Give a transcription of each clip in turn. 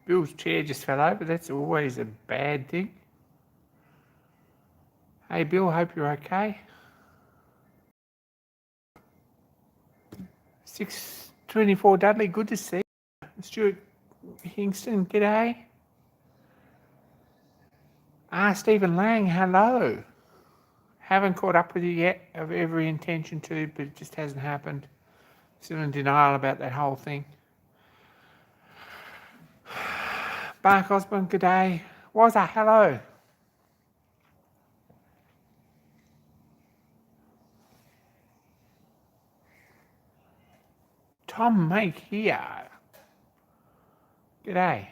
Bill's chair just fell over. That's always a bad thing. Hey, Bill, hope you're okay. 624 Dudley, good to see you. Stuart Hingston, g'day. Stephen Lang, hello. Haven't caught up with you yet. Have every intention to, but it just hasn't happened. Still in denial about that whole thing. Mark Osborne, g'day. Wazza, hello. Tom Make here. G'day.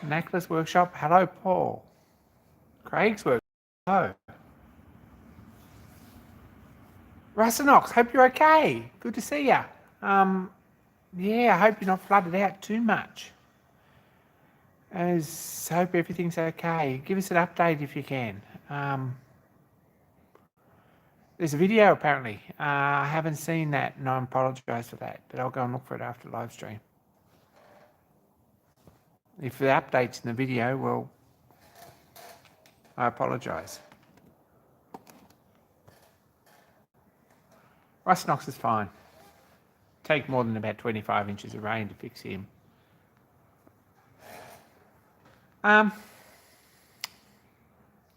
Necklace Workshop, hello, Paul. Craig's Workshop, hello. Russinox, hope you're okay. Good to see ya. Yeah, I hope you're not flooded out too much. Hope everything's okay. Give us an update if you can. There's a video apparently. I haven't seen that and I apologise for that, but I'll go and look for it after the live stream. If the update's in the video, well, I apologise. Russinox is fine. Take more than about 25 inches of rain to fix him.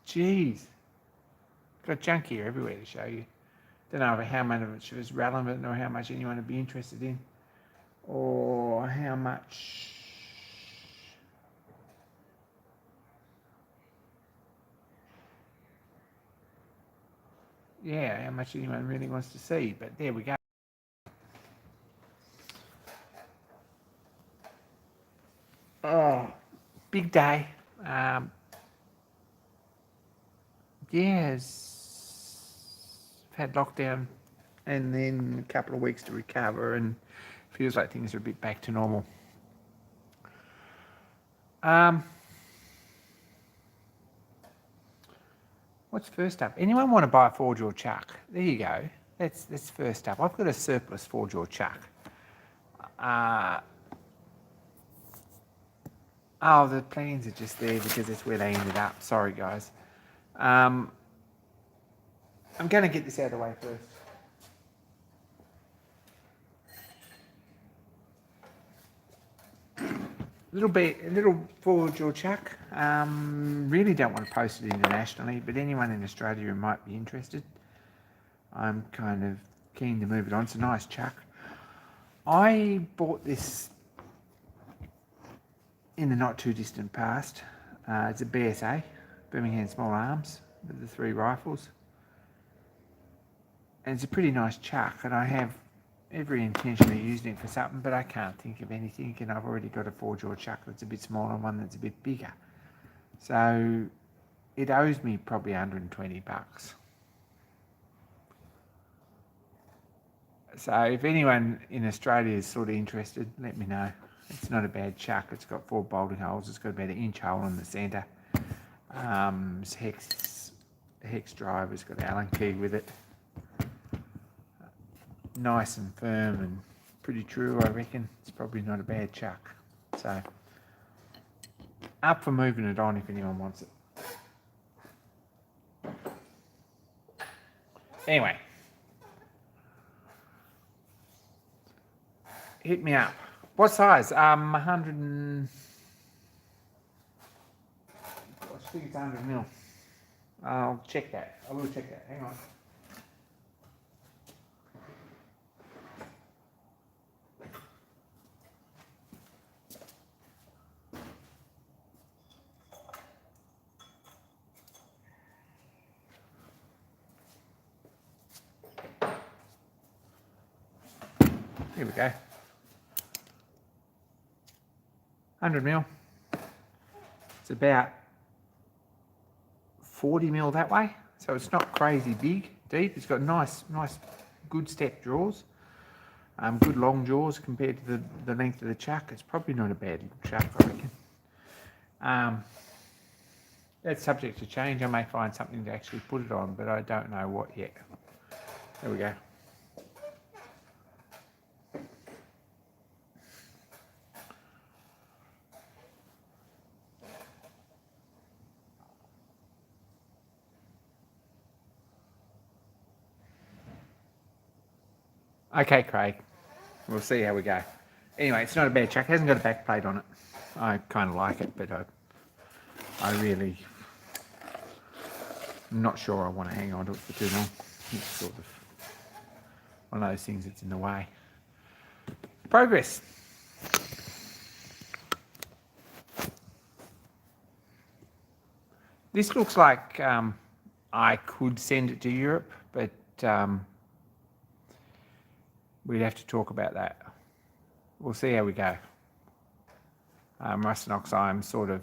Geez. Got junk here everywhere to show you. Don't know how much of it was relevant or how much anyone would be interested in. Or how much... Yeah, how much anyone really wants to see. But there we go. Oh, big day. Yes, had lockdown and then a couple of weeks to recover and feels like things are a bit back to normal. What's first up? Anyone want to buy a 4-jaw chuck? There you go. That's first up. I've got a surplus 4-jaw chuck. Oh, the plans are just there because that's where they ended up. Sorry, guys. I'm going to get this out of the way first. A little 4-jaw chuck. Really don't want to post it internationally, but anyone in Australia who might be interested, I'm kind of keen to move it on. It's a nice chuck. I bought this in the not too distant past. It's a BSA, Birmingham Small Arms, with the 3 rifles. And it's a pretty nice chuck, and I have every intention of using it for something, but I can't think of anything, and I've already got a 4-jaw chuck that's a bit smaller and one that's a bit bigger. So it owes me probably 120 bucks. So if anyone in Australia is sort of interested, let me know. It's not a bad chuck. It's got 4 bolting holes. It's got about an inch hole in the centre. It's hex drive. It's got an Allen key with it. Nice and firm and pretty true, I reckon. It's probably not a bad chuck. So up for moving it on if anyone wants it. Anyway, hit me up. What size? 100 and... I think it's 100 mil. I'll check that. I will check that. Hang on. Here we go. 100 mil. It's about 40 mil that way, so it's not crazy big, deep. It's got nice, good step jaws, good long jaws compared to the length of the chuck. It's probably not a bad little chuck, I reckon. That's subject to change. I may find something to actually put it on, but I don't know what yet. There we go. Okay, Craig. We'll see how we go. Anyway, it's not a bad chuck. It hasn't got a back plate on it. I kind of like it, but I really... I'm not sure I want to hang on to it for too long. It's sort of one of those things that's in the way. Progress. This looks like I could send it to Europe, but we'd have to talk about that. We'll see how we go. Rust and oxide, I'm sort of...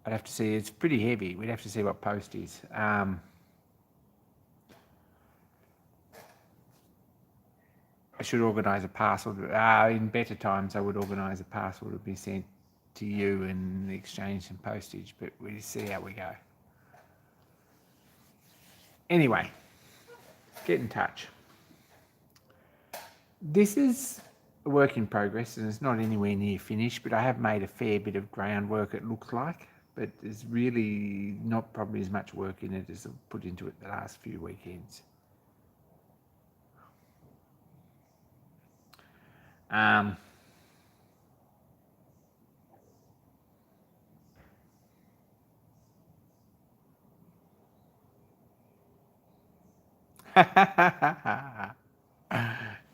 I'd have to see. It's pretty heavy. We'd have to see what post is. I should organise a parcel. In better times, I would organise a parcel to be sent to you and exchange some postage, but we'll see how we go. Anyway, get in touch. This is a work in progress and it's not anywhere near finished, but I have made a fair bit of groundwork, it looks like. But there's really not probably as much work in it as I've put into it the last few weekends.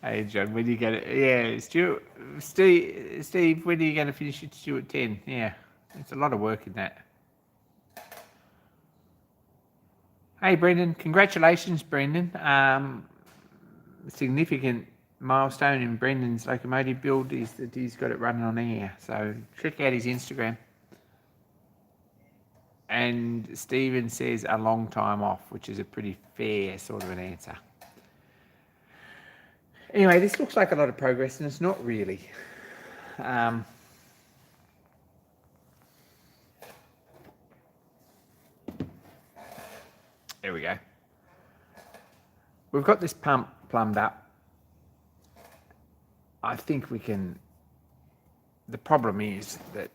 Hey John, when are you going to... Yeah, Steve, when are you going to finish it? Stuart 10? Yeah, it's a lot of work in that. Hey Brendan, congratulations Brendan. Significant milestone in Brendan's locomotive build is that he's got it running on air. So check out his Instagram. And Stephen says a long time off, which is a pretty fair sort of an answer. Anyway, this looks like a lot of progress, and it's not really. There we go. We've got this pump plumbed up. I think we can... The problem is that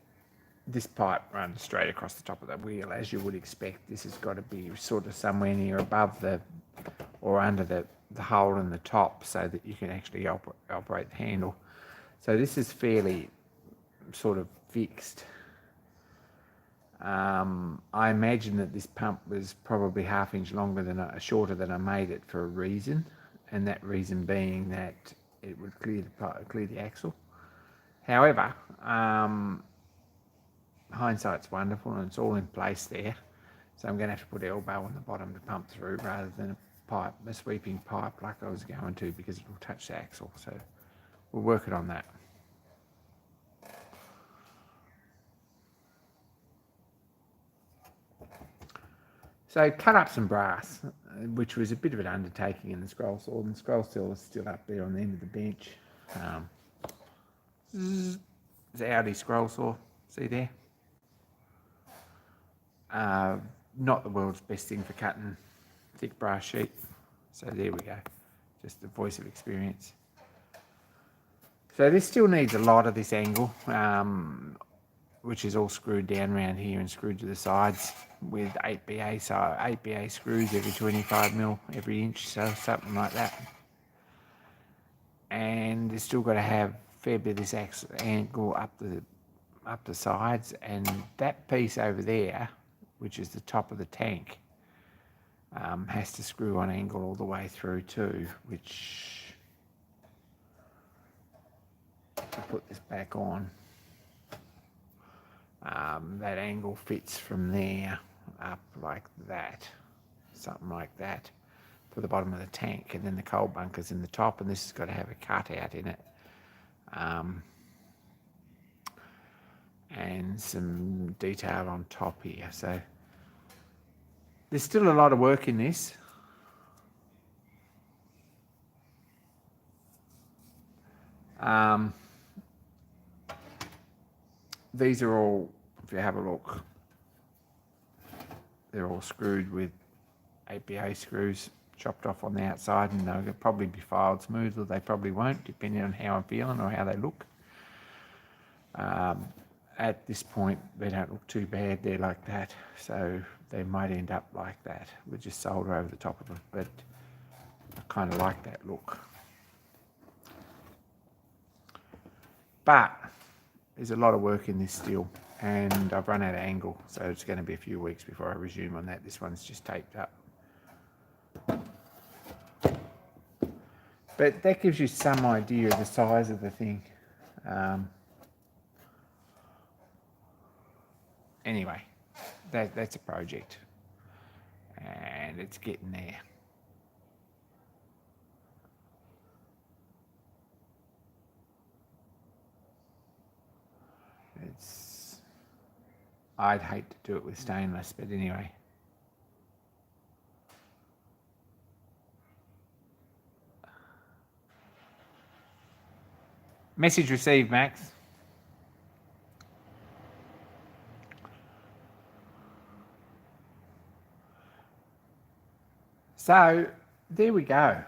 this pipe runs straight across the top of the wheel, as you would expect. This has got to be sort of somewhere near above the... or under the hole in the top so that you can actually operate the handle. So this is fairly sort of fixed. I imagine that this pump was probably ½ inch shorter than I made it for a reason, and that reason being that it would clear the axle. However, hindsight's wonderful and it's all in place there. So I'm going to have to put elbow on the bottom to pump through rather than a sweeping pipe like I was going to, because it will touch the axle. So we're working on that. So cut up some brass, which was a bit of an undertaking in the scroll saw, and the scroll saw is still up there on the end of the bench. It's an Audi scroll saw, see there? Not the world's best thing for cutting thick brass sheet. So there we go, just the voice of experience. So this still needs a lot of this angle, which is all screwed down around here and screwed to the sides with 8BA, so 8BA screws every 25mm every inch, so something like that. And it's still got to have a fair bit of this angle up the sides, and that piece over there, which is the top of the tank, has to screw on angle all the way through too, which, I'll put this back on. That angle fits from there up like that, something like that, for the bottom of the tank, and then the coal bunker's in the top, and this has got to have a cutout in it, and some detail on top here. So there's still a lot of work in this. These are all, if you have a look, they're all screwed with 8BA screws, chopped off on the outside, and they'll probably be filed smooth, or they probably won't, depending on how I'm feeling or how they look. At this point, they don't look too bad, they're like that, so they might end up like that with just solder over the top of them. But kind of like that look. But there's a lot of work in this still, and I've run out of angle, so it's going to be a few weeks before I resume on that. This one's just taped up. But that gives you some idea of the size of the thing. Anyway, that's a project, and it's getting there. I'd hate to do it with stainless, but anyway. Message received, Max. So there we go.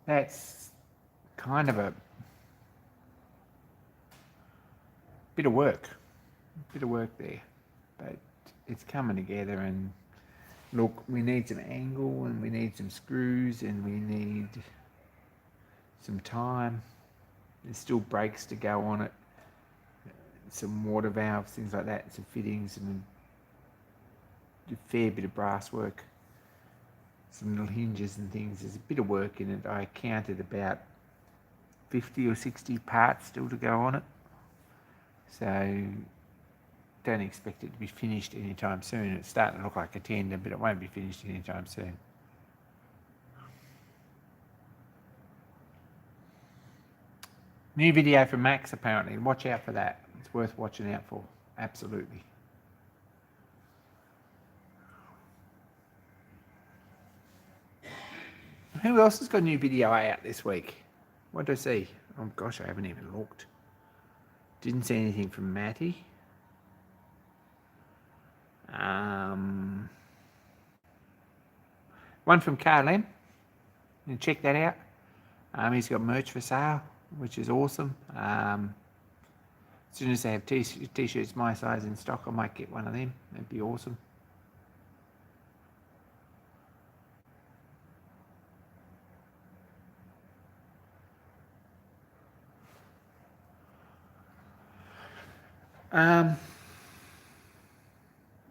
That's kind of a bit of work there, but it's coming together. And look, we need some angle, and we need some screws, and we need some time. There's still brakes to go on it, some water valves, things like that, some fittings, and a fair bit of brass work, some little hinges and things. There's a bit of work in it. I counted about 50 or 60 parts still to go on it, so don't expect it to be finished anytime soon. It's starting to look like a tender, but it won't be finished anytime soon. New video from Max, apparently. Watch out for that. It's worth watching out for. Absolutely. Who else has got a new video out this week? What did I see? Oh gosh, I haven't even looked. Didn't see anything from Matty. One from KLM. You can check that out. He's got merch for sale, which is awesome. As soon as they have t-shirts my size in stock, I might get one of them. That'd be awesome.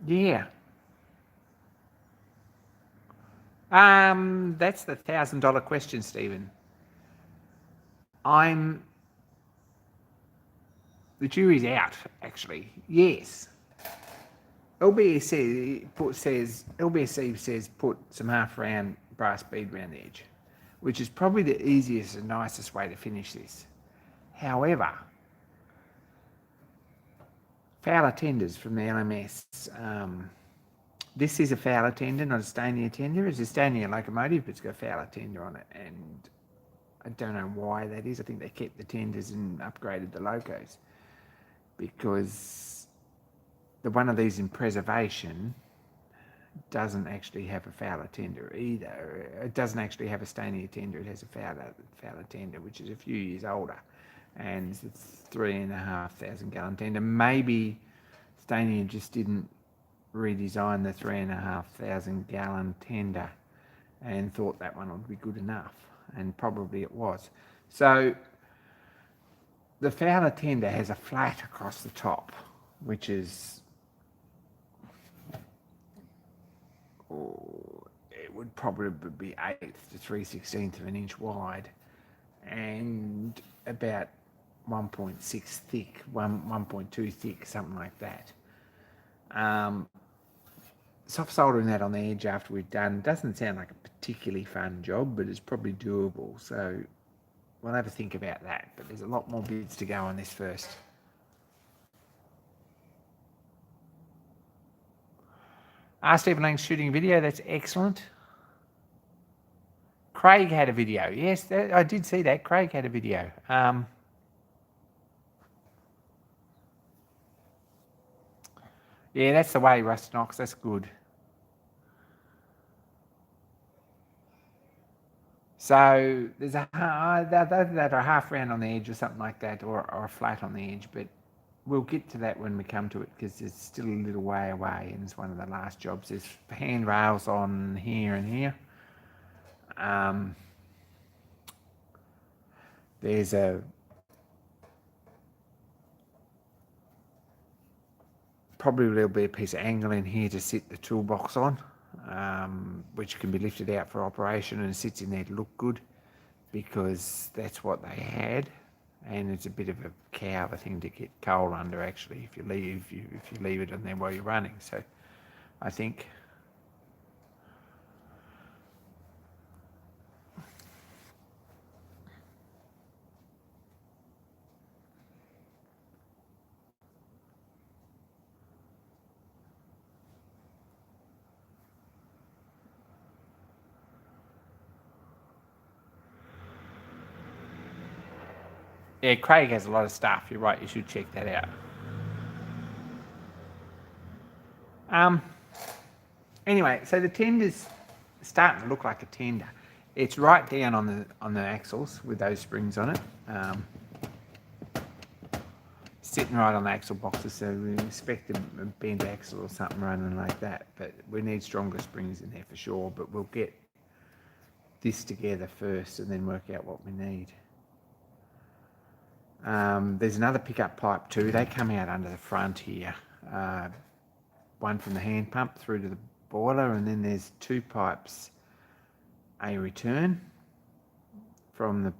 Yeah. That's the $1,000 question, Stephen. The jury's out, actually. Yes. LBSC says put some half-round brass bead around the edge, which is probably the easiest and nicest way to finish this. However, Fowler tenders from the LMS. This is a Fowler tender, not a Stanier tender. It's a Stanier locomotive, but it's got a Fowler tender on it, and I don't know why that is. I think they kept the tenders and upgraded the locos, because the one of these in preservation doesn't actually have a Fowler tender either. It doesn't actually have a Stanier tender. It has a Fowler tender, which is a few years older, and it's a 3,500 gallon tender. Maybe Stanier just didn't redesign the 3,500 gallon tender and thought that one would be good enough, and probably it was. So the Fowler tender has a flat across the top, which is, it would probably be 1/8 to 3/16 of an inch wide, and about 1.6 thick, 1.2 thick, something like that. Soft soldering that on the edge after we're done doesn't sound like a particularly fun job, but it's probably doable. So we'll have a think about that. But there's a lot more bits to go on this first. Stephen Lang's shooting a video. That's excellent. Craig had a video. Yes, I did see that. Craig had a video. Yeah, that's the way, Rust Knox. That's good. So there's that are half round on the edge or something like that, or flat on the edge, but we'll get to that when we come to it, because it's still a little way away, and it's one of the last jobs. There's handrails on here and here. There's probably there'll be a piece of angle in here to sit the toolbox on, which can be lifted out for operation and sits in there to look good, because that's what they had, and it's a bit of a cow thing to get coal under, actually, if you leave it in there while you're running. So I think yeah, Craig has a lot of stuff. You're right, you should check that out. Anyway, so the tender's starting to look like a tender. It's right down on the axles with those springs on it. Sitting right on the axle boxes, so we expect a bent axle or something running like that. But we need stronger springs in there for sure. But we'll get this together first and then work out what we need. There's another pickup pipe too. They come out under the front here. One from the hand pump through to the boiler, and then there's two pipes, a return from the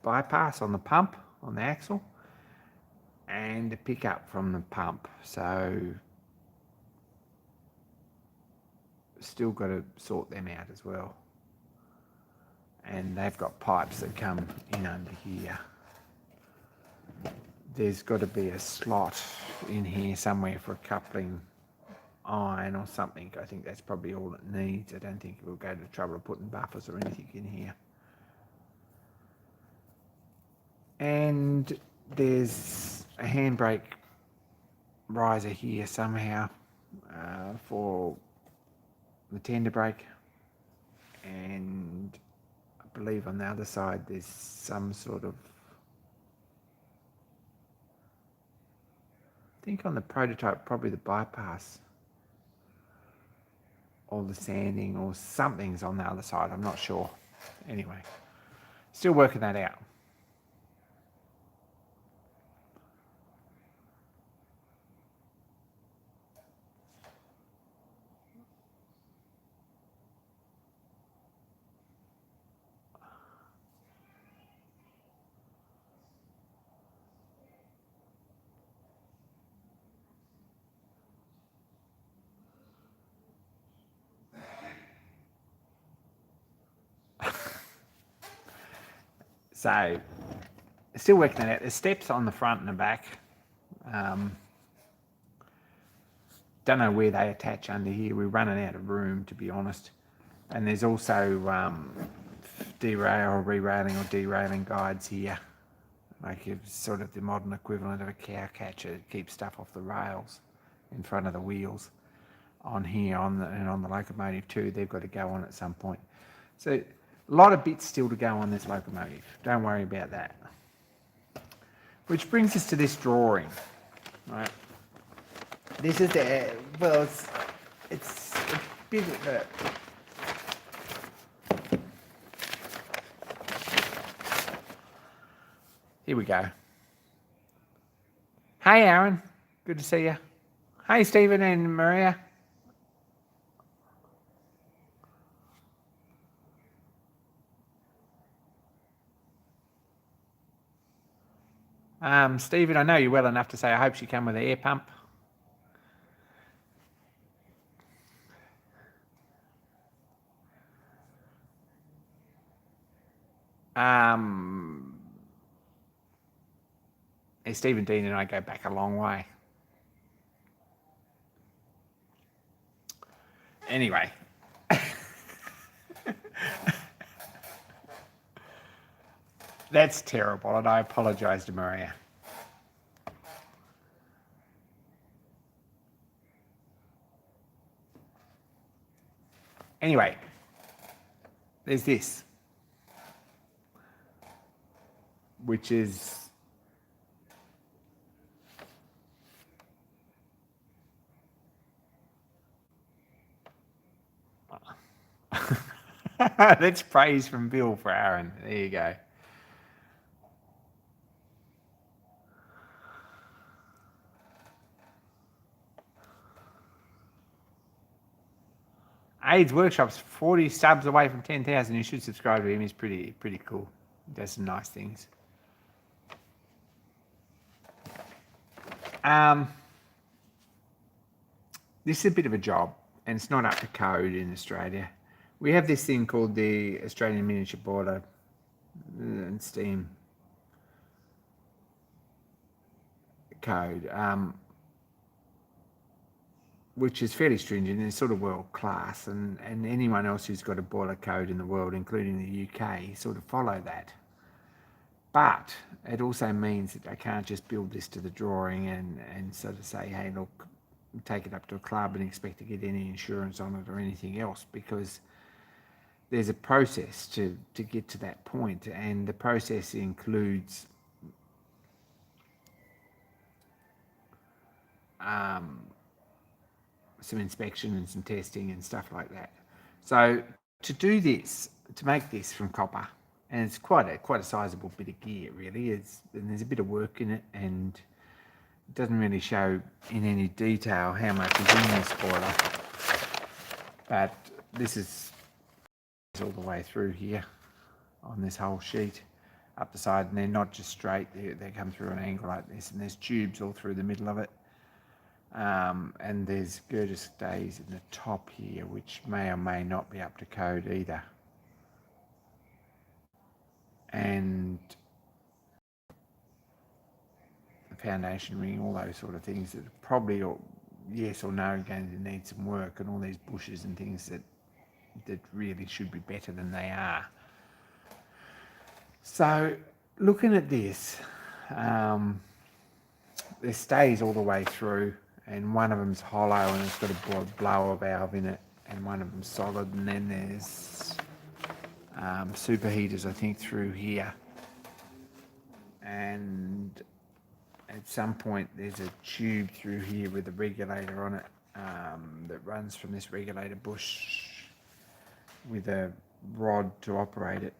bypass on the pump on the axle, and a pickup from the pump. So still got to sort them out as well. And they've got pipes that come in under here. There's got to be a slot in here somewhere for a coupling iron or something. I think that's probably all it needs. I don't think we'll go to the trouble of putting buffers or anything in here. And there's a handbrake riser here somehow for the tender brake, and I believe on the other side there's some sort of, I think on the prototype probably the bypass or the sanding or something's on the other side, I'm not sure. Anyway, still working that out. So, still working that out. There's steps on the front and the back. Don't know where they attach under here. We're running out of room, to be honest. And there's also derail or re-railing or derailing guides here. Like it's sort of the modern equivalent of a cow catcher that keeps stuff off the rails in front of the wheels. On here, and on the locomotive too, they've got to go on at some point. So a lot of bits still to go on this locomotive. Don't worry about that. Which brings us to this drawing, right? This is the, well, it's a bit of a, here we go. Hey Aaron, good to see you. Hey Stephen and Maria. Stephen, I know you well enough to say I hope she come with an air pump. Stephen Dean and I go back a long way. Anyway. That's terrible, and I apologise to Maria. Anyway, there's this, which is That's praise from Bill for Aaron. There you go. AIDS Workshop's 40 subs away from 10,000. You should subscribe to him. He's pretty cool. He does some nice things. This is a bit of a job, and it's not up to code in Australia. We have this thing called the Australian Miniature Boiler and Steam Code, which is fairly stringent and sort of world class, and anyone else who's got a boiler code in the world, including the UK, sort of follow that. But it also means that I can't just build this to the drawing and sort of say, hey, look, take it up to a club and expect to get any insurance on it or anything else, because there's a process to get to that point, and the process includes some inspection and some testing and stuff like that. So to do this, to make this from copper, and it's quite a sizable bit of gear, really. And there's a bit of work in it, and it doesn't really show in any detail how much is in this boiler. But this is all the way through here on this whole sheet up the side, and they're not just straight. They come through an angle like this, and there's tubes all through the middle of it. And there's girder stays in the top here, which may or may not be up to code either. And the foundation ring, all those sort of things that are probably yes or no going to need some work, and all these bushes and things that really should be better than they are. So looking at this, there stays all the way through, and one of them's hollow and it's got a blower valve in it, and one of them's solid, and then there's superheaters, I think, through here. And at some point there's a tube through here with a regulator on it that runs from this regulator bush with a rod to operate it.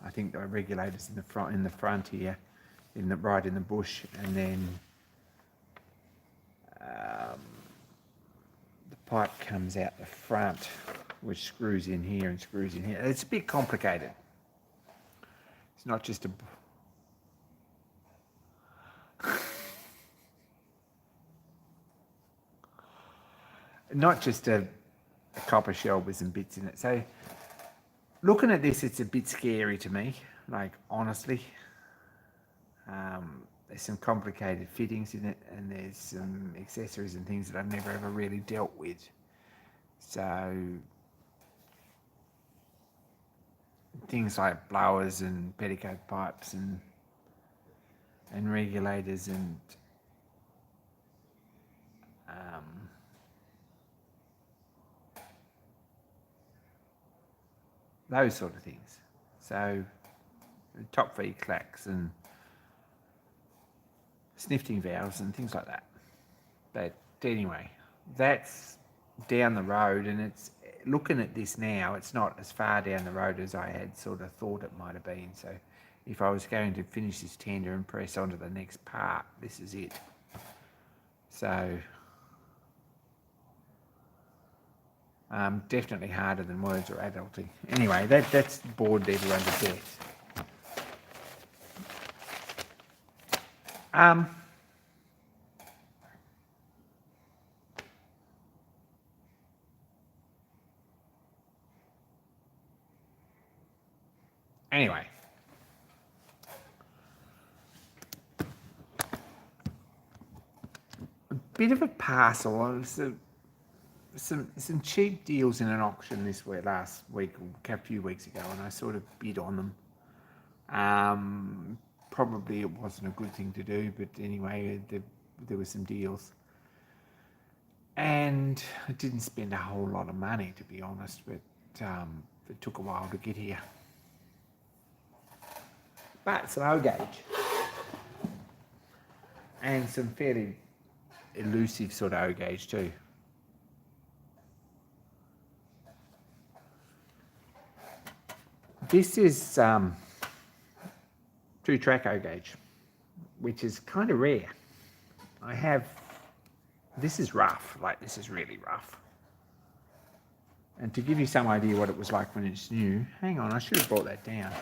I think the regulator's in the front here, right in the bush, and then the pipe comes out the front, which screws in here and screws in here. It's a bit complicated. It's not just a copper shell with some bits in it. So looking at this, it's a bit scary to me, like, honestly. There's some complicated fittings in it, and there's some accessories and things that I've never ever really dealt with. So things like blowers and petticoat pipes and regulators and those sort of things. So top feed clacks and snifting valves and things like that. But anyway, that's down the road, and it's looking at this now, it's not as far down the road as I had sort of thought it might have been. So if I was going to finish this tender and press on to the next part, this is it. So definitely harder than words or adulting. Anyway, that's bored everyone to death. Anyway, a bit of a parcel. Some cheap deals in an auction last week, or a few weeks ago, and I sort of bid on them. Probably it wasn't a good thing to do, but anyway, there were some deals. And I didn't spend a whole lot of money, to be honest, but it took a while to get here. But some O gauge and some fairly elusive sort of O gauge too. This is 2-track O-gauge, which is kind of rare. This is rough, like this is really rough. And to give you some idea what it was like when it's new, hang on, I should have brought that down.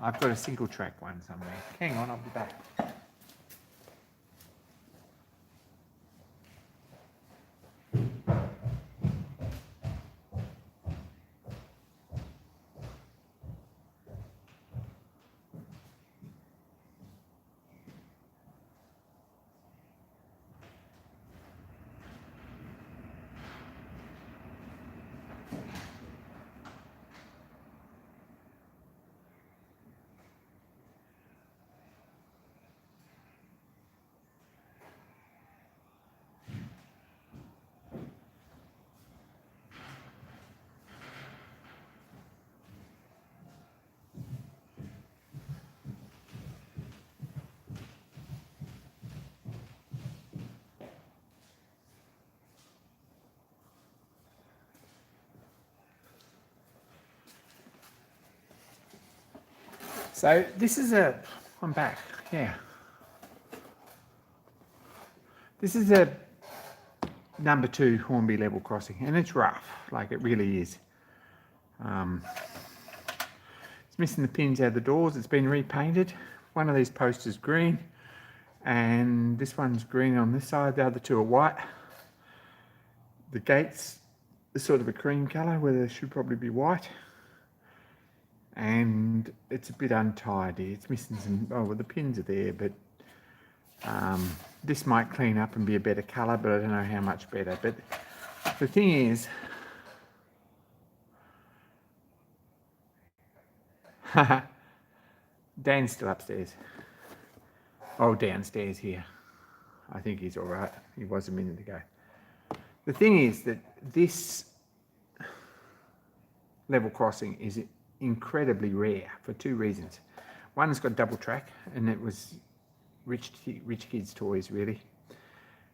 I've got a single track one somewhere. Hang on, I'll be back. So this is I'm back, yeah. This is a number 2 Hornby level crossing, and it's rough, like it really is. It's missing the pins out of the doors. It's been repainted. One of these posts is green, and this one's green on this side. The other 2 are white. The gates are sort of a cream colour, where they should probably be white. And it's a bit untidy. It's missing some, oh, well, the pins are there, but this might clean up and be a better colour, but I don't know how much better. But the thing is, Dan's still upstairs. Oh, downstairs here. I think he's all right. He was a minute ago. The thing is that this level crossing is incredibly rare for 2 reasons. One, it's got double track, and it was rich kids' toys, really.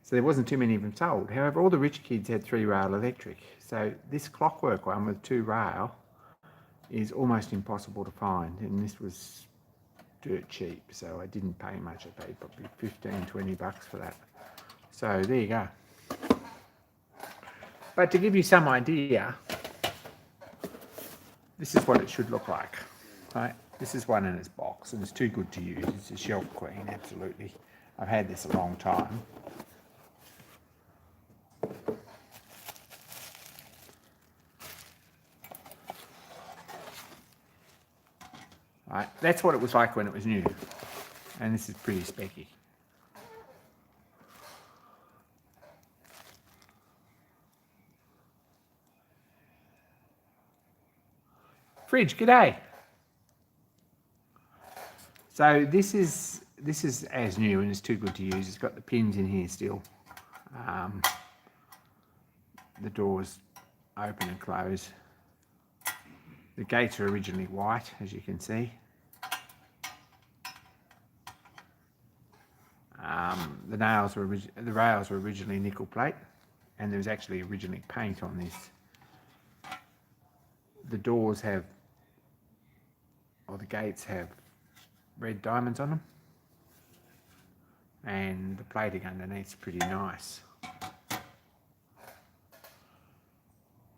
So there wasn't too many of them sold. However, all the rich kids had 3-rail electric. So this clockwork one with 2-rail is almost impossible to find, and this was dirt cheap, so I didn't pay much. I paid probably 15-20 bucks for that. So there you go. But to give you some idea, this is what it should look like, right? This is one in its box, and it's too good to use. It's a shelf queen, absolutely. I've had this a long time. Right, that's what it was like when it was new, and this is pretty specky. Fridge, g'day. So this is as new, and it's too good to use. It's got the pins in here still. The doors open and close. The gates are originally white, as you can see. The rails were originally nickel plate, and there was actually originally paint on this. The doors have, or the gates have, red diamonds on them, and the plating underneath is pretty nice.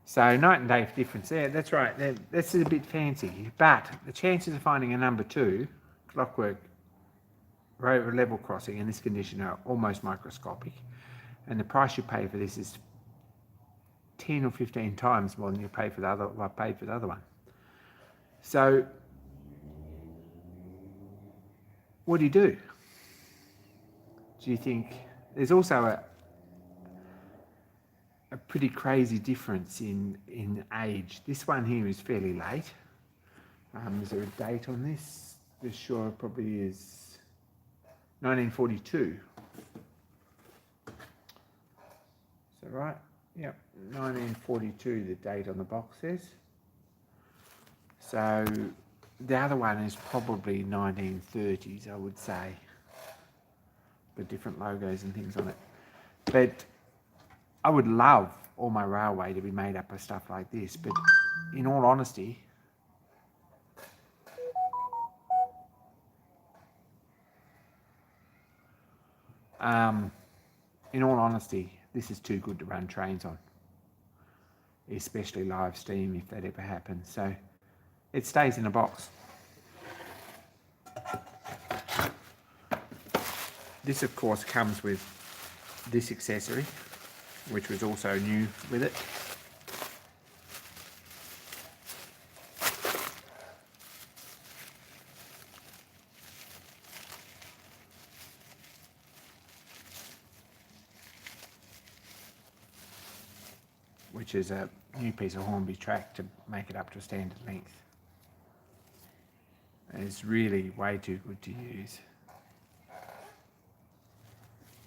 So night and day difference there. That's right. That's a bit fancy, but the chances of finding a number 2 clockwork level crossing in this condition are almost microscopic, and the price you pay for this is 10 or 15 times more than you pay for the other. I paid for the other one. So what do you do? Do you think there's also a pretty crazy difference in age? This one here is fairly late. Is there a date on this? This sure probably is 1942. Is that right? Yep, 1942, the date on the box says. So the other one is probably 1930s, I would say, with different logos and things on it. But I would love all my railway to be made up of stuff like this, but in all honesty, in all honesty, this is too good to run trains on, especially live steam if that ever happens. So it stays in a box. This, of course, comes with this accessory, which was also new with it. Which is a new piece of Hornby track to make it up to a standard length. And it's really way too good to use.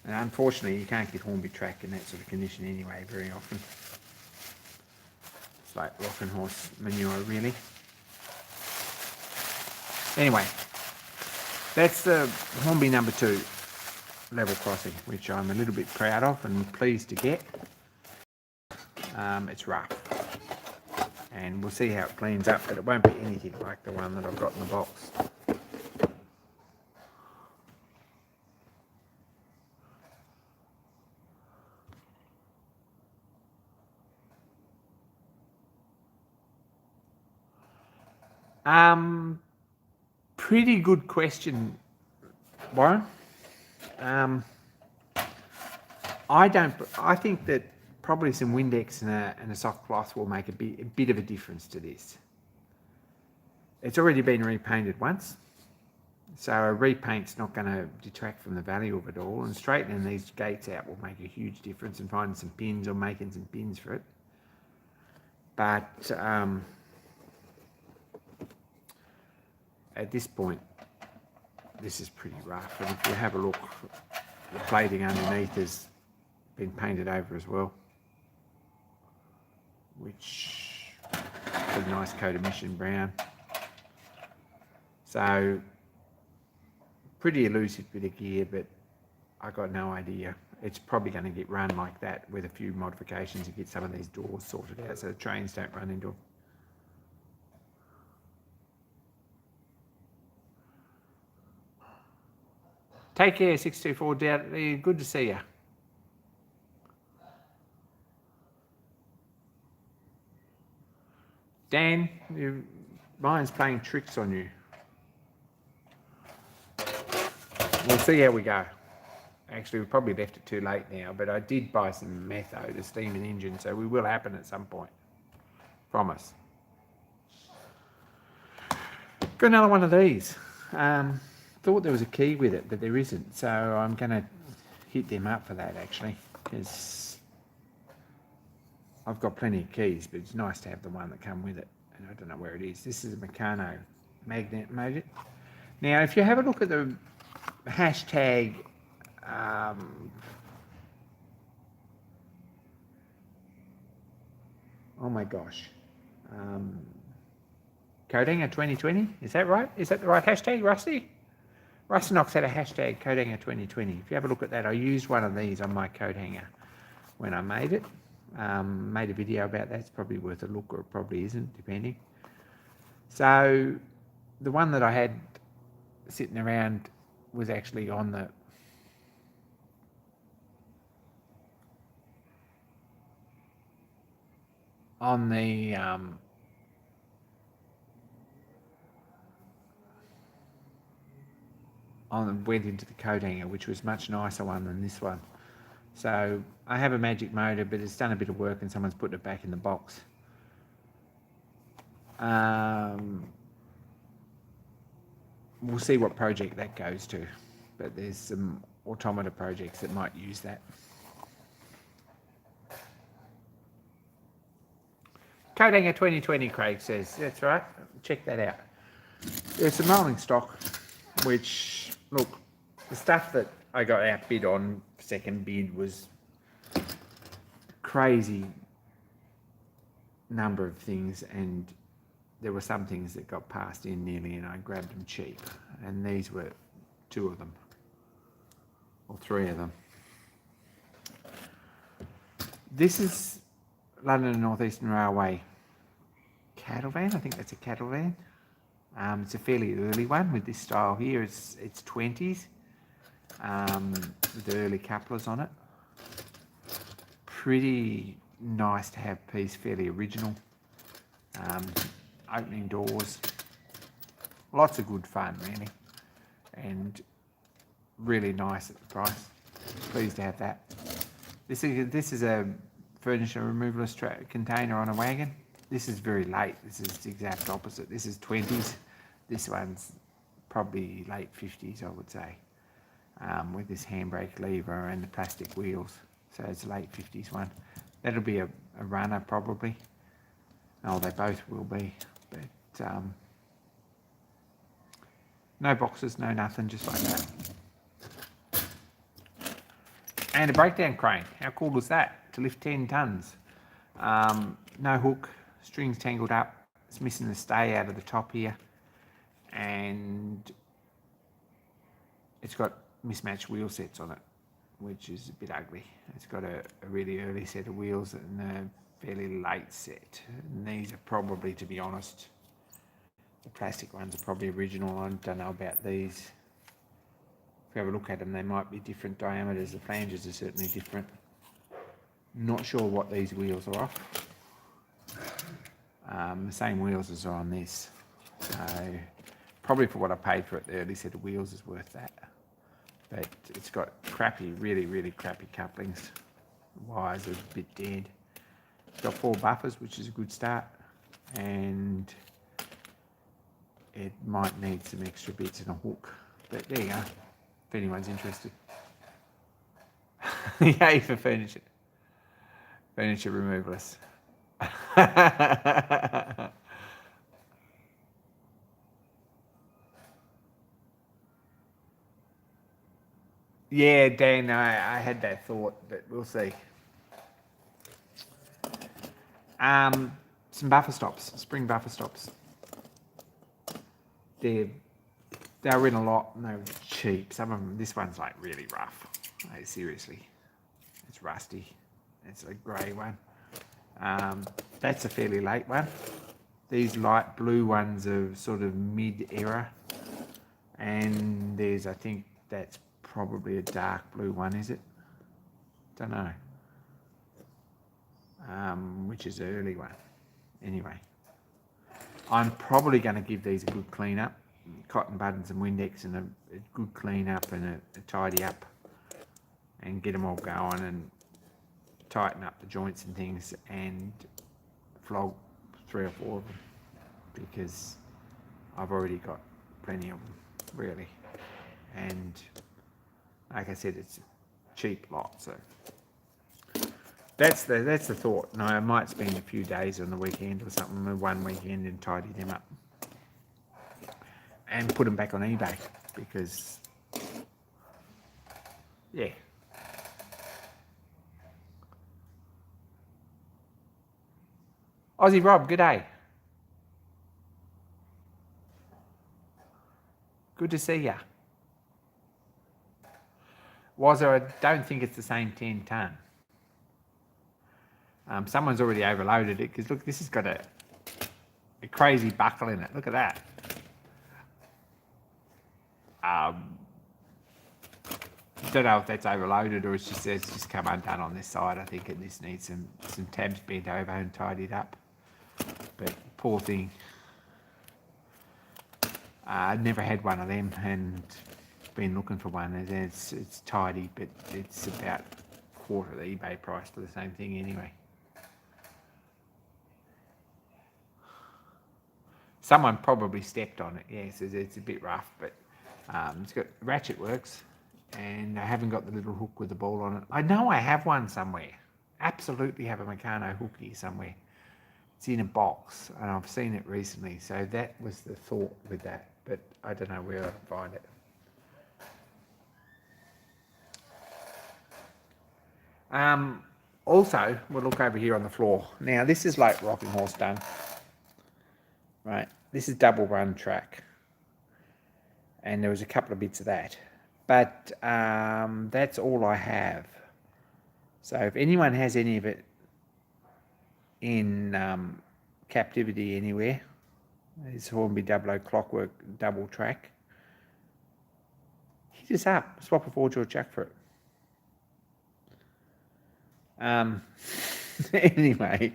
And unfortunately, you can't get Hornby track in that sort of condition anyway very often. It's like rocking horse manure, really. Anyway, that's the Hornby number 2 level crossing, which I'm a little bit proud of and pleased to get. It's rough, and we'll see how it cleans up, but it won't be anything like the one that I've got in the box. Pretty good question, Warren. I think that probably some Windex and a soft cloth will make a bit of a difference to this. It's already been repainted once, so a repaint's not going to detract from the value of it all, and straightening these gates out will make a huge difference, and finding some pins or making some pins for it. But at this point, this is pretty rough, and if you have a look, the plating underneath has been painted over as well, which is a nice coat of mission brown. So pretty elusive bit of gear, but I got no idea. It's probably going to get run like that with a few modifications to get some of these doors sorted out so the trains don't run into them. Take care, 624 Doubt. Good to see you. Dan, mine's playing tricks on you. We'll see how we go. Actually, we probably left it too late now, but I did buy some metho to steam an engine, so we will happen at some point. Promise. Got another one of these. Thought there was a key with it, but there isn't, so I'm going to hit them up for that, actually, because I've got plenty of keys, but it's nice to have the one that come with it, and I don't know where it is. This is a Meccano magnet motor. Now, if you have a look at the hashtag oh my gosh, Codanger 2020, is that right? Is that the right hashtag, Rusty? Rustinox had a hashtag Codanger 2020. If you have a look at that, I used one of these on my coat hanger when I made it. Made a video about that. It's probably worth a look, or it probably isn't, depending. So the one that I had sitting around was actually on the went into the coat hanger, which was much nicer one than this one. So I have a magic motor, but it's done a bit of work and someone's put it back in the box. We'll see what project that goes to, but there's some automata projects that might use that. Codanger 2020, Craig says. That's right. Check that out. There's some rolling stock, which, look, the stuff that I got outbid on second bid was crazy number of things, and there were some things that got passed in nearly and I grabbed them cheap, and these were 2 of them, or 3 of them. This is London and North Eastern Railway cattle van. I think that's a cattle van. It's a fairly early one with this style here. It's 20s. with the early couplers on it. Pretty nice to have piece, fairly original. Opening doors, lots of good fun really, and really nice at the price. Pleased to have that. This is a furniture removalist container on a wagon. This is very late. This is the exact opposite. This is 20s. This one's probably late 50s, I would say, with this handbrake lever and the plastic wheels. So it's a late 50s one. That'll be a runner probably. Oh, they both will be. But no boxes, no nothing, just like that. And a breakdown crane. How cool is that? To lift 10 tons. No hook, strings tangled up. It's missing the stay out of the top here. And it's got mismatched wheel sets on it, which is a bit ugly. It's got a really early set of wheels and a fairly late set. And these are probably, to be honest, the plastic ones are probably original. I don't know about these. If you have a look at them, they might be different diameters. The flanges are certainly different. Not sure what these wheels are off. The same wheels as are on this. So probably for what I paid for it, the early set of wheels is worth that. But it's got crappy, really, really crappy couplings. The wires are a bit dead. It's got 4 buffers, which is a good start. And it might need some extra bits and a hook. But there you go. If anyone's interested. Yay for furniture. Furniture removalists. Yeah, Dan, I had that thought, but we'll see. Some buffer stops, spring buffer stops. They were in a lot and they were cheap. Some of them, this one's like really rough. Like, seriously, it's rusty. It's a grey one. That's a fairly late one. These light blue ones are sort of mid-era. And there's, I think that's probably a dark blue one, is it? Don't know. Which is an early one. Anyway, I'm probably going to give these a good clean up. Cotton buttons and Windex and a good clean up and a tidy up. And get them all going and tighten up the joints and things and flog 3 or 4 of them. Because I've already got plenty of them, really. And like I said, it's a cheap lot, so that's the thought. No, I might spend a few days on the weekend or something, one weekend, and tidy them up and put them back on eBay because, yeah. Aussie Rob, good day. Good to see ya. I don't think it's the same 10 ton. Someone's already overloaded it because look, this has got a crazy buckle in it. Look at that. Don't know if that's overloaded or it's just come undone on this side. I think it just needs some tabs bent over and tidied up. But poor thing. I never had one of them and been looking for one. It's tidy, but it's about a quarter of the eBay price for the same thing anyway. Someone probably stepped on it. Yes, it's a bit rough, but it's got ratchet works, and I haven't got the little hook with the ball on it. I know I have one somewhere. Absolutely have a Meccano hook here somewhere. It's in a box, and I've seen it recently. So that was the thought with that, but I don't know where I'd find it. Also, we'll look over here on the floor. Now, this is like rocking horse done. Right, this is double run track. And there was a couple of bits of that. But that's all I have. So if anyone has any of it in captivity anywhere, it's Hornby 00 Clockwork double track. hit us up. Swap a 4-jaw chuck for it. Anyway,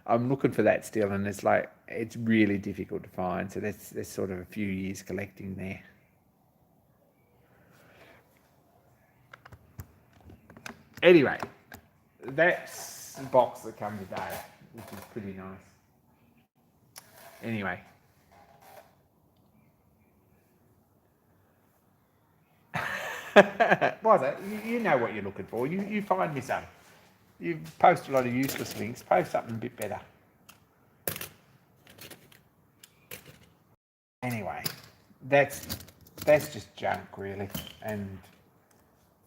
I'm looking for that still, and it's really difficult to find. So that's sort of a few years collecting there. Anyway, that's the box that come today, which is pretty nice. Anyway. What's that? You know what you're looking for. You find me some. You post a lot of useless links. Post something a bit better. Anyway, that's just junk, really. And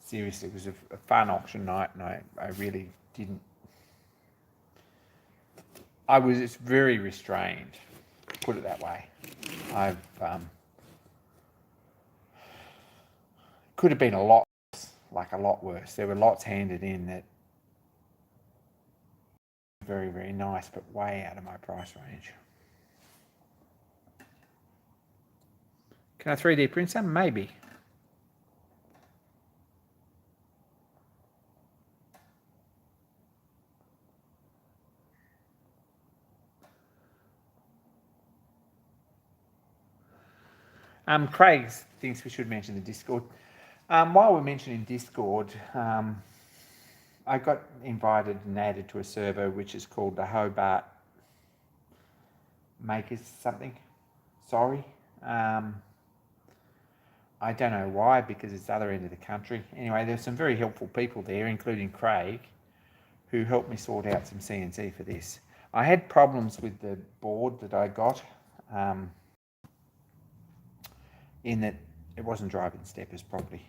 seriously, it was a fun auction night, and I really didn't. I was very restrained, put it that way. I've could have been a lot worse. There were lots handed in that very, very nice, but way out of my price range. Can I 3D print some? Maybe. Craig thinks we should mention the Discord. While we're mentioning Discord, I got invited and added to a server which is called the Hobart Makers something. Sorry. I don't know why, because it's the other end of the country. Anyway, there's some very helpful people there, including Craig, who helped me sort out some CNC for this. I had problems with the board that I got, in that it wasn't driving steppers properly.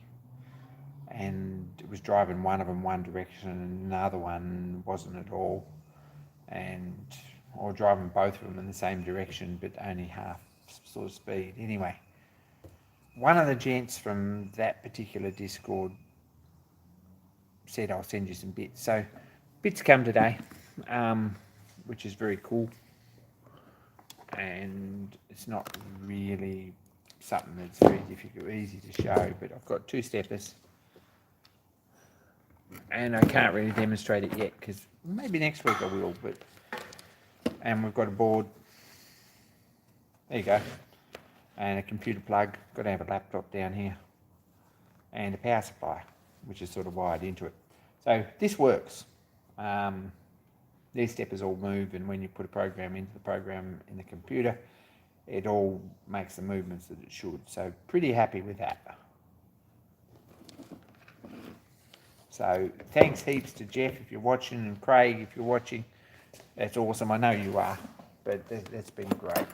And it was driving one of them one direction and another one wasn't at all. Or driving both of them in the same direction, but only half sort of speed. Anyway, one of the gents from that particular Discord said, I'll send you some bits. So bits come today, which is very cool. And it's not really something that's very easy to show, but I've got 2 steppers. And I can't really demonstrate it yet, because maybe next week I will. And we've got a board. There you go. And a computer plug. Got to have a laptop down here. And a power supply, which is sort of wired into it. So this works. These steppers all move, and when you put a program into the program in the computer, it all makes the movements that it should. So pretty happy with that. So thanks heaps to Jeff if you're watching, and Craig if you're watching. That's awesome. I know you are, but that's been great.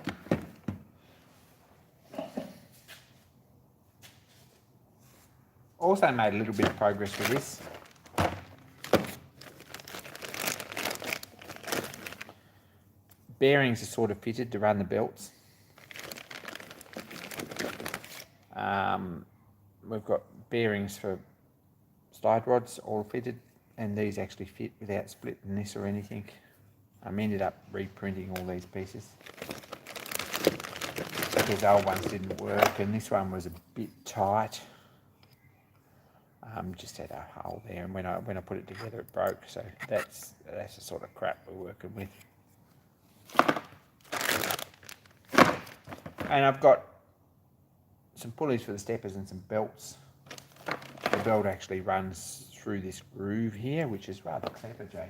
Also made a little bit of progress with this. Bearings are sort of fitted to run the belts. We've got bearings for slide rods all fitted, and these actually fit without splitting this or anything. I ended up reprinting all these pieces because old ones didn't work, and this one was a bit tight. Just had a hole there, and when I put it together, it broke. So that's the sort of crap we're working with. And I've got some pulleys for the steppers and some belts. The belt actually runs through this groove here, which is rather clever, JP.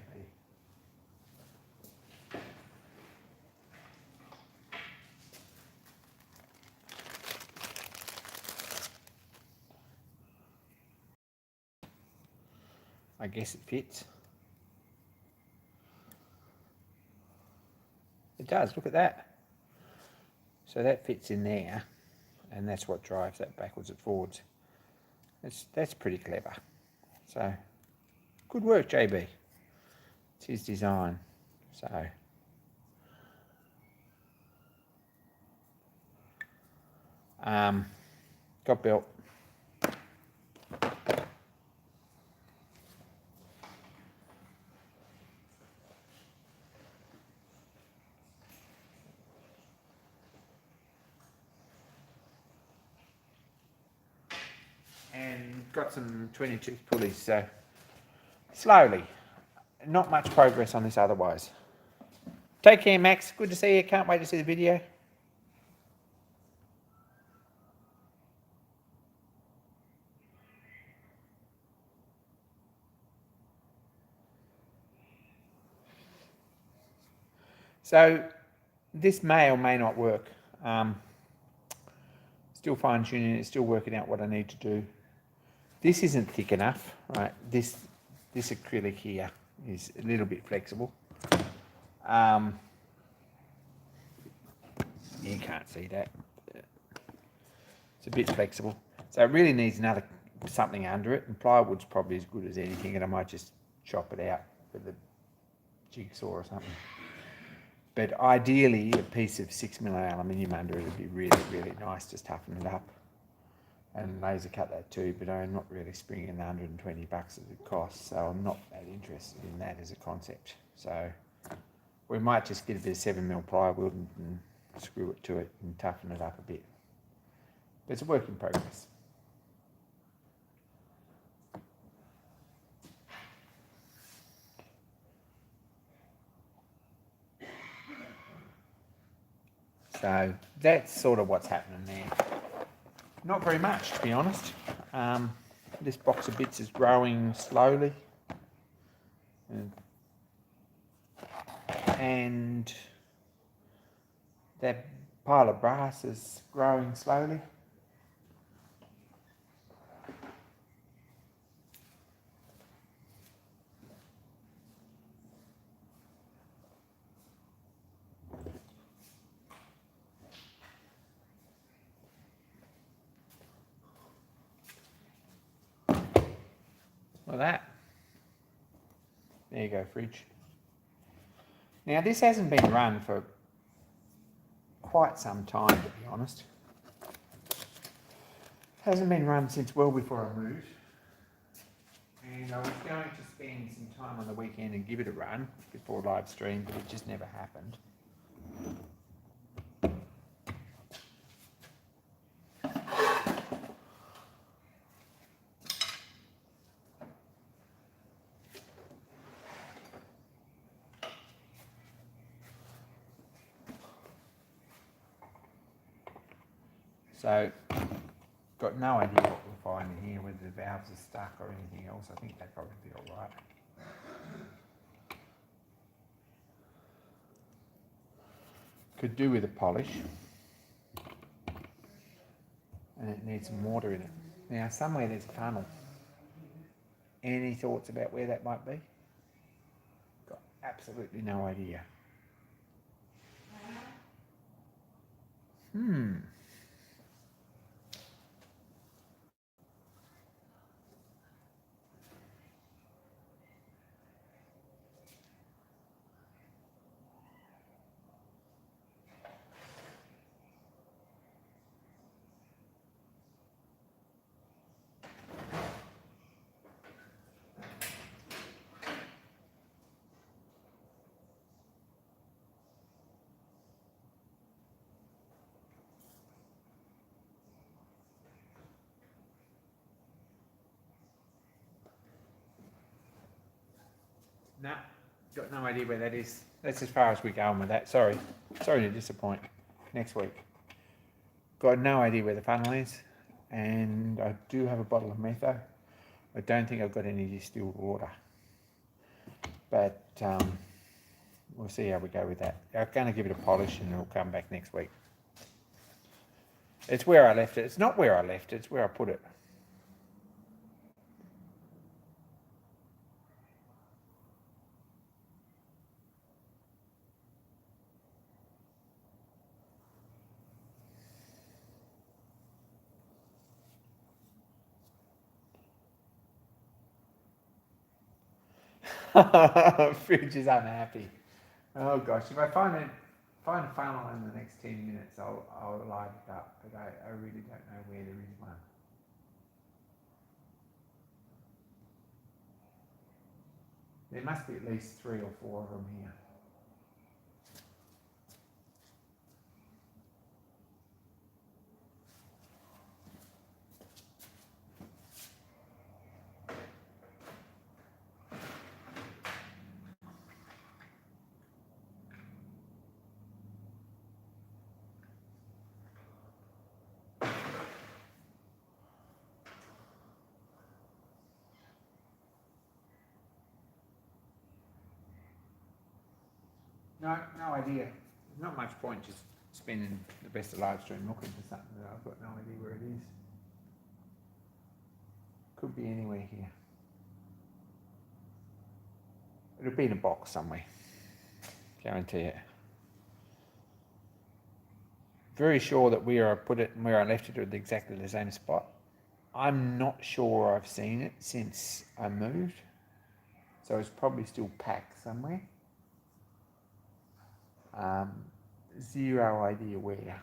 I guess it fits. It does, look at that. So that fits in there, and that's what drives that backwards and forwards. That's pretty clever. So, good work, JB. It's his design. So, got built. and got some 22 pulleys, so slowly. Not much progress on this otherwise. Take care, Max. Good to see you. Can't wait to see the video. So this may or may not work. Still fine tuning it, still working out what I need to do. This isn't thick enough, right? This acrylic here is a little bit flexible. You can't see that. It's a bit flexible. So it really needs something under it, and plywood's probably as good as anything, and I might just chop it out with a jigsaw or something. But ideally, a piece of 6mm aluminium under it would be really, really nice to toughen it up. And laser cut that too, but I'm not really springing the 120 bucks as it costs, so I'm not that interested in that as a concept. So we might just get a bit of 7mm plywood and screw it to it and toughen it up a bit. But it's a work in progress. So that's sort of what's happening there. Not very much, to be honest. This box of bits is growing slowly. And that pile of brass is growing slowly. Like that. There you go, fridge. Now this hasn't been run for quite some time, to be honest. Hasn't been run since well before I moved. And I was going to spend some time on the weekend and give it a run before live stream, but it just never happened. So, got no idea what we'll find in here, whether the valves are stuck or anything else. I think they'd probably be all right. Could do with a polish. And it needs some water in it. Now, somewhere there's a tunnel. Any thoughts about where that might be? Got absolutely no idea. No, got no idea where that is. That's as far as we're going with that. Sorry to disappoint. Next week. Got no idea where the funnel is, and I do have a bottle of metho. I don't think I've got any distilled water, but we'll see how we go with that. I'm going to give it a polish and it'll come back next week. It's where I left it. It's not where I left it, it's where I put it. Fridge is unhappy. Oh gosh, if I find a funnel in the next 10 minutes, I'll light it up, but I really don't know where there is one. There must be at least 3 or 4 of them here. No idea. There's not much point just spending the best of live stream looking for something that I've got no idea where it is. Could be anywhere here. It'll be in a box somewhere. Guarantee it. Very sure that where I put it and where I left it are exactly the same spot. I'm not sure I've seen it since I moved. So it's probably still packed somewhere. Zero idea where.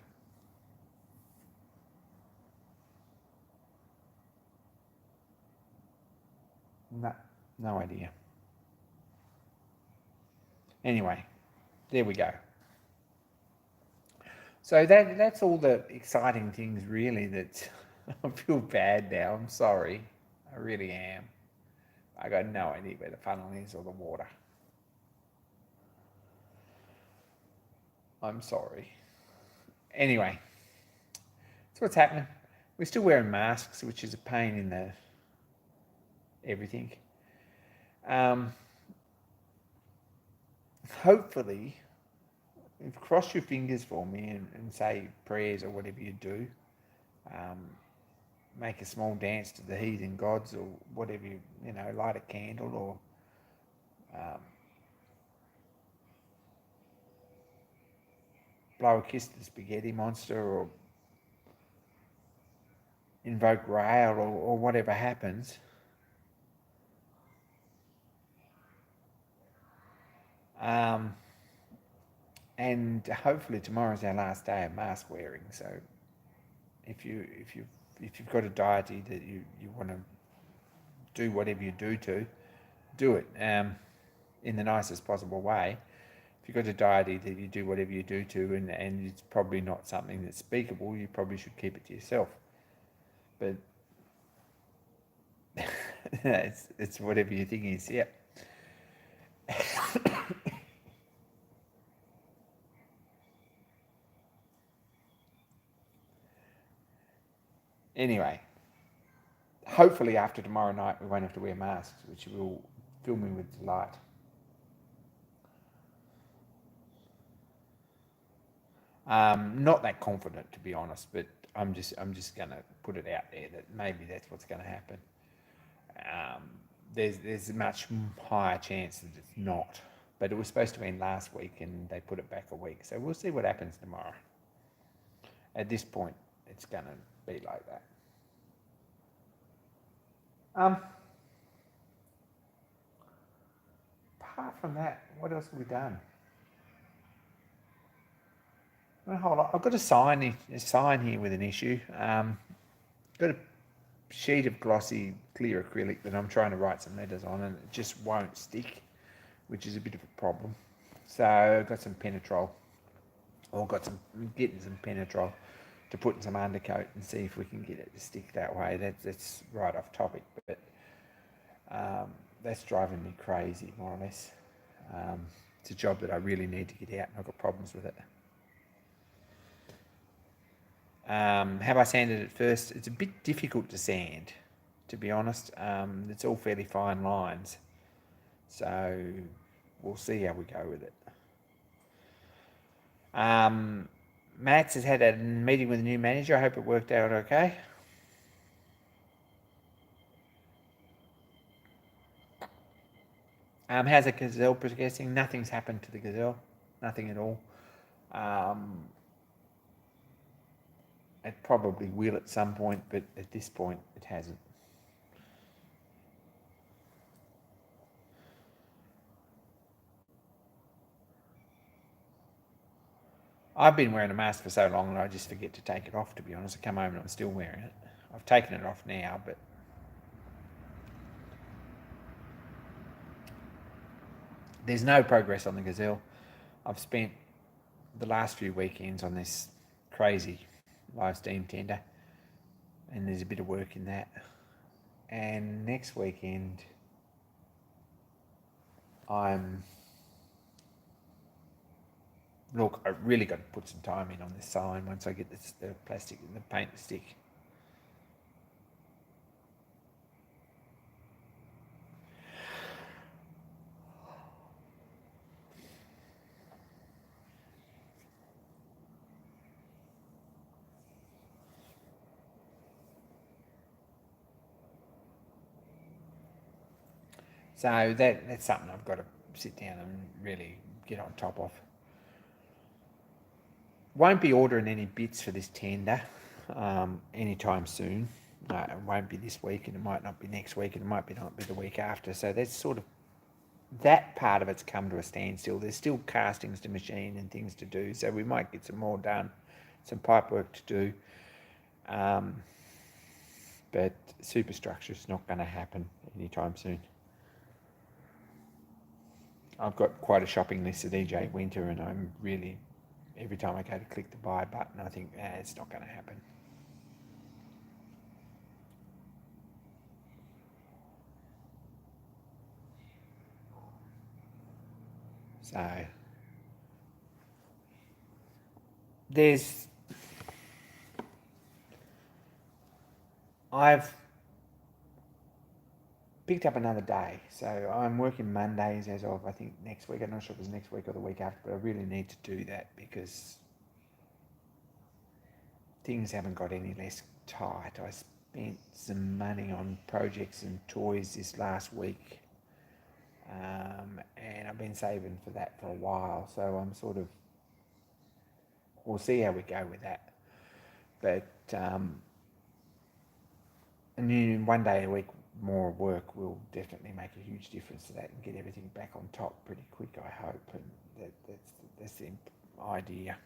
No idea. Anyway, there we go. So that's all the exciting things really that I feel bad now. I'm sorry. I really am. I got no idea where the funnel is or the water. I'm sorry. Anyway, that's what's happening. We're still wearing masks, which is a pain in the everything. Hopefully, cross your fingers for me and say prayers or whatever you do. Make a small dance to the heathen gods or whatever you know, light a candle or blow a kiss to the spaghetti monster or invoke rail or whatever happens. And hopefully tomorrow's our last day of mask wearing. So if you've got a deity that you want to do whatever you do it in the nicest possible way. If you've got a deity that you do whatever you do to, and it's probably not something that's speakable, you probably should keep it to yourself. But it's whatever you think is. Yep. Anyway, hopefully after tomorrow night we won't have to wear masks, which will fill me with delight. Not that confident, to be honest, but I'm just going to put it out there that maybe that's what's going to happen. There's a much higher chance that it's not, but it was supposed to end last week and they put it back a week, so we'll see what happens tomorrow. At this point, it's going to be like that. Apart from that, what else have we done? Hold on. I've got a sign here with an issue. Got a sheet of glossy clear acrylic that I'm trying to write some letters on, and it just won't stick, which is a bit of a problem. So I've got some Penetrol, getting some Penetrol to put in some undercoat and see if we can get it to stick that way. That's right off topic, but that's driving me crazy, more or less. It's a job that I really need to get out, and I've got problems with it. Have I sanded it first? It's a bit difficult to sand, to be honest. It's all fairly fine lines, so we'll see how we go with it. Max has had a meeting with a new manager. I hope it worked out okay. How's the gazelle progressing? Nothing's happened to the gazelle. Nothing at all. It probably will at some point, but at this point it hasn't. I've been wearing a mask for so long that I just forget to take it off, to be honest. I come home and I'm still wearing it. I've taken it off now, but there's no progress on the gazelle. I've spent the last few weekends on this crazy live steam tender, and there's a bit of work in that. And next weekend Look, I really got to put some time in on this sign once I get the plastic and the paint to stick. So that's something I've got to sit down and really get on top of. Won't be ordering any bits for this tender anytime soon. It won't be this week, and it might not be next week, and it might not be the week after. So that's sort of, that part of it's come to a standstill. There's still castings to machine and things to do, so we might get some more done, some pipe work to do. But superstructure is not going to happen anytime soon. I've got quite a shopping list at EJ Winter, and I'm really, every time I go to click the buy button, I think, it's not going to happen. So I've picked up another day. So I'm working Mondays as of, I think, next week. I'm not sure if it's next week or the week after, but I really need to do that because things haven't got any less tight. I spent some money on projects and toys this last week, and I've been saving for that for a while. So I'm sort of, we'll see how we go with that. But and then one day a week more work will definitely make a huge difference to that and get everything back on top pretty quick, I hope. And that's the idea.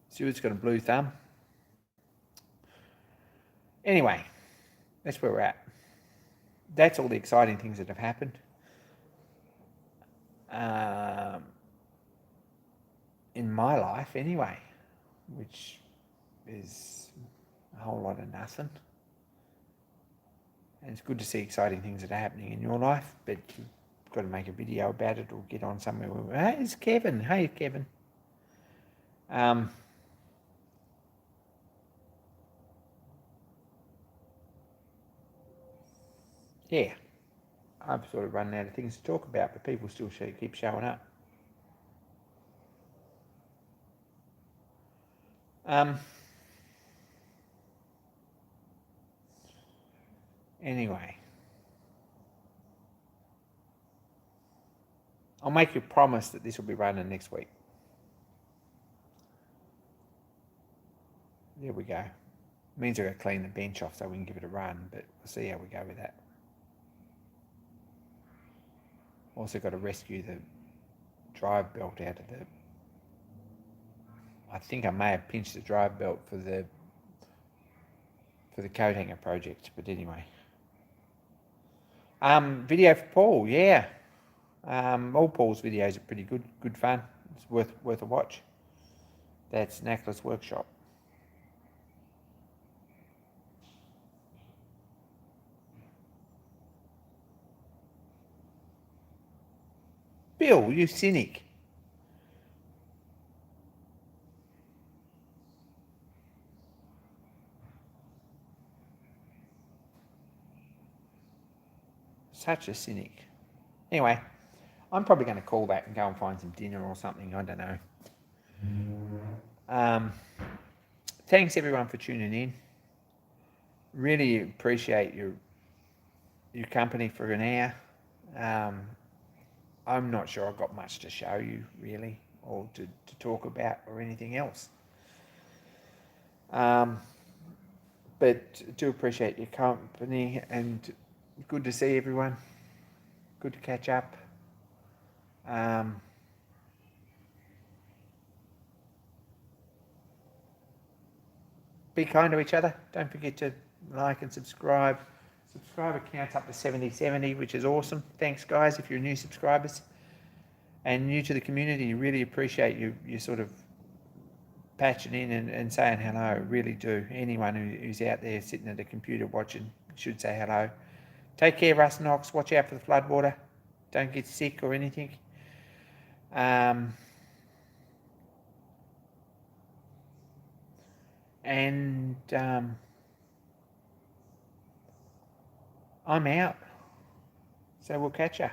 Stuart's got a blue thumb. Anyway, that's where we're at. That's all the exciting things that have happened. In my life anyway, which is a whole lot of nothing. And it's good to see exciting things that are happening in your life, but you've got to make a video about it or get on somewhere where, hey, it's Kevin. Hey, Kevin. Yeah, I've sort of run out of things to talk about, but people still keep showing up. Anyway, I'll make you a promise that this will be running next week. There we go. It means I've got to clean the bench off so we can give it a run, but we'll see how we go with that. Also got to rescue the drive belt out of the... I think I may have pinched the drive belt for the coat hanger project, but anyway. Video for Paul, yeah. All Paul's videos are pretty good fun. It's worth a watch. That's Necklace Workshop. Bill, you cynic. Such a cynic. Anyway, I'm probably going to call that and go and find some dinner or something. I don't know. Thanks everyone for tuning in. Really appreciate your company for an hour. I'm not sure I've got much to show you really, or to talk about or anything else. But do appreciate your company, and good to see everyone. Good to catch up. Be kind to each other. Don't forget to like and subscribe. Subscriber count's up to 70, which is awesome. Thanks, guys, if you're new subscribers and new to the community. Really appreciate you sort of patching in and saying hello. Really do. Anyone who's out there sitting at a computer watching should say hello. Take care, Russ Knox. Watch out for the floodwater. Don't get sick or anything. And I'm out. So we'll catch ya.